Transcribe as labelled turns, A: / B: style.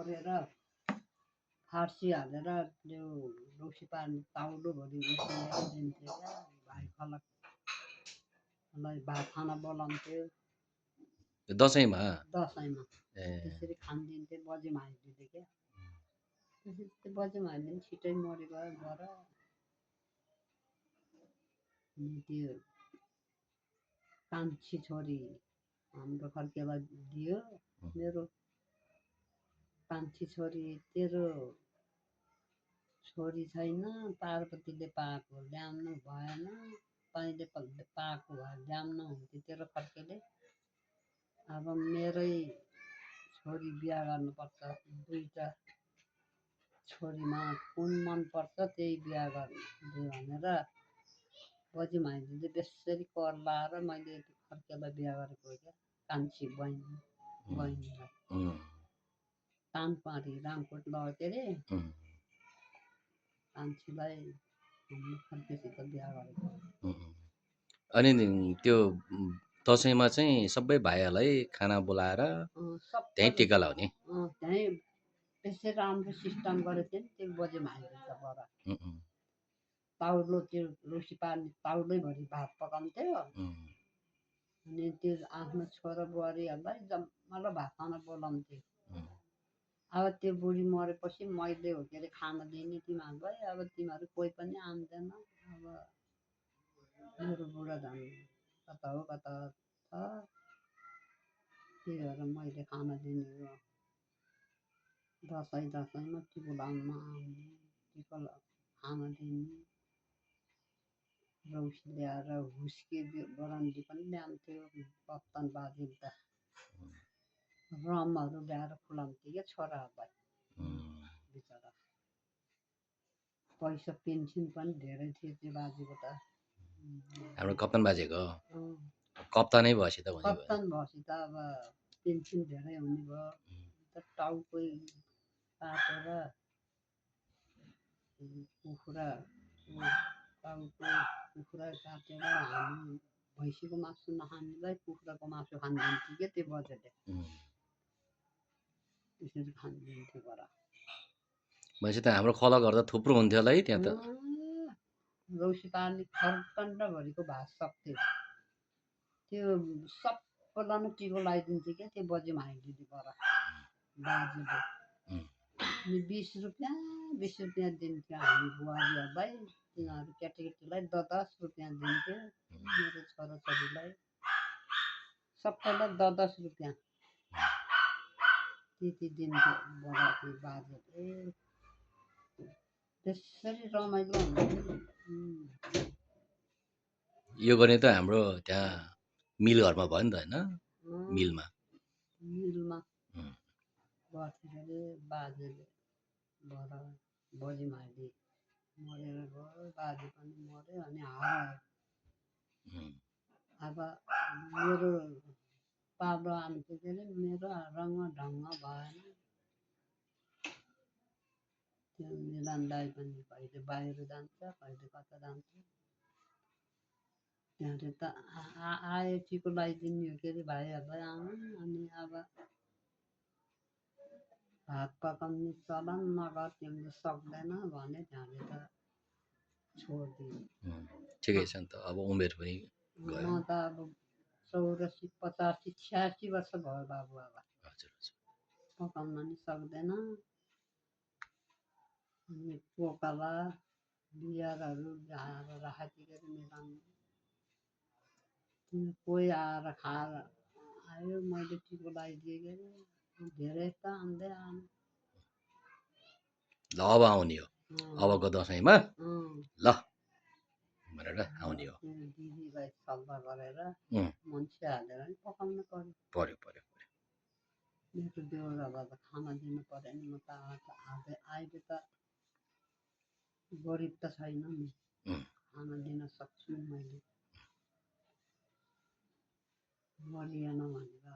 A: गरेर फार्सी हालेर त्यो रौसी पार्ने ताउलोभरि उसिनेर दिन्थ्यो क्या भाइ खलकलाई भात खान बोलाउँथ्यो
B: दसैँमा
A: दसैँमा त्यसरी खानिदिन्थ्यो बजी माइजूले क्या त्यसरी त्यो बजी माइजू पनि छिटै मरिगयो बर अनि त्यो कान्छी छोरी हाम्रो खर्केलाई दियो मेरो कान्छी छोरी तेरो छोरी छैन पार्वतीले पाएको ल्याउनु भएन तैँले पाएको भए ल्याउनु हुन्थ्यो तेरो खर्केले अब मेरै छोरी बिहा गर्नुपर्छ दुईवटा छोरीमा कुन मनपर्छ त्यही बिहा गर्नु भनेर बजी माइजूले त्यसरी कर लाएर मैले खर्केलाई बिहा गरेको क्या कान्छी बहिनीलाई तानपारी रामकोट लगेको अरे कान्छीलाई हाम्रो खर्केसित बिहा गरेको
B: अनि त्यो दसैँमा चाहिँ सबै भाइहरूलाई खाना बोलाएर त्यहीँ टिका लाउने
A: त्यहीँ त्यसै राम्रो सिस्टम गरेको थियो नि त्यो बजी माइजूले बर ताउलो त्यो रौसी पार्ने ताउलैभरि भात पकाउँथ्यो अनि त्यो आफ्नो छोरा बुहारीहरूलाई जम्मालाई भात खान बोलाउँथ्यो अब त्यो बुढी मरेपछि मैले हो के अरे खाना दिने तिमीहरूलाई अब तिमीहरू कोही पनि आउँदैन अब मेरो बुढा झन् कता हो कता छ त्यही भएर मैले खाना दिने हो दसैँमा टिको लाउन आउने टिको खाना दिने रौसी ल्याएर हुस्के बरन्डी पनि ल्याउँथ्यो पत्तन बाजिन्छ रमहरू ल्याएर खुलाउँथ्यो क्या छोराहरूलाई बिचरा पैसा पेन्सन पनि धेरै थियो त्यो बाजेको त
B: हाम्रो कप्तान बाजेको कप्तानै भएपछि त
A: कप्तान भएपछि त अब पेन्सन धेरै हुने भयो टाउकै काटेर कुखुरा कुखुरा काटेर हामी भैँसीको मासु नखानेलाई कुखुराको मासु खानिदिन्थ्यो क्या त्यो बजेले त्यसरी खानिदिन्थ्यो बर
B: भनेपछि त हाम्रो खलकहरू त थुप्रो हुन्थ्यो होला है त्यहाँ त
A: रौसी पार्ने खरकन्डभरिको भात सक्थ्यो त्यो सबैलाई नै टिको लगाइदिन्थ्यो क्या त्यो बजी माइजूले बर बाजेले अनि 20 रुपियाँ दिन्थ्यो हामी बुहारीहरूलाई तिनीहरू केटाकेटीलाई 10 रुपियाँ दिन्थ्यो मेरो छोराछोरीलाई सबैलाई 10 रुपियाँ त्यति दिन्थ्यो बडाको बाजेले त्यसरी रमाइलो हुन्थ्यो
B: यो गर्ने त हाम्रो त्यहाँ मिल घरमा भयो नि त होइन मिलमा
A: गर्थ्यो अरे बाजेले बजी माइली मरेर गयो बाजे पनि मऱ्यो अनि हरायो अब मेरो पालो आन्थ्यो के अरे मेरो रङ्ग ढङ्ग भएन त्यो मिलन दाई पनि कहिले बाहिर जान्छ कहिले कता जान्छ त्यहाँबाट त आयो टिको लगाइदिने हो के अरे भाइहरूलाई आउनु अनि अब भात पकाउने चलन नगर तिमीले सक्दैन भने त्यहाँबाट त छोडिदियो
B: ठिकै छ नि त अब उमेर पनि
A: म त अब 84 85 86 वर्ष भयो बाबु अब पकाउन नि सक्दैन अनि पोकाला बिहारहरू राखेको मिलाउनु कोही आएर खाएर आयो मैले टिको लगाइदिएँ के अरे धेरै त आउँदै आएन
B: ल अब आउने हो अबको दसैँमा ल भनेर आउने हो
A: दिदीलाई सल्लाह गरेर मान्छे हालेर नि पकाउनु पर्यो मेरो बेहुरालाई त खाना दिनु पर्यो नि म त अहिले त गरिब त छैन नि खाना दिन सक्छु मैले गरिएन भनेर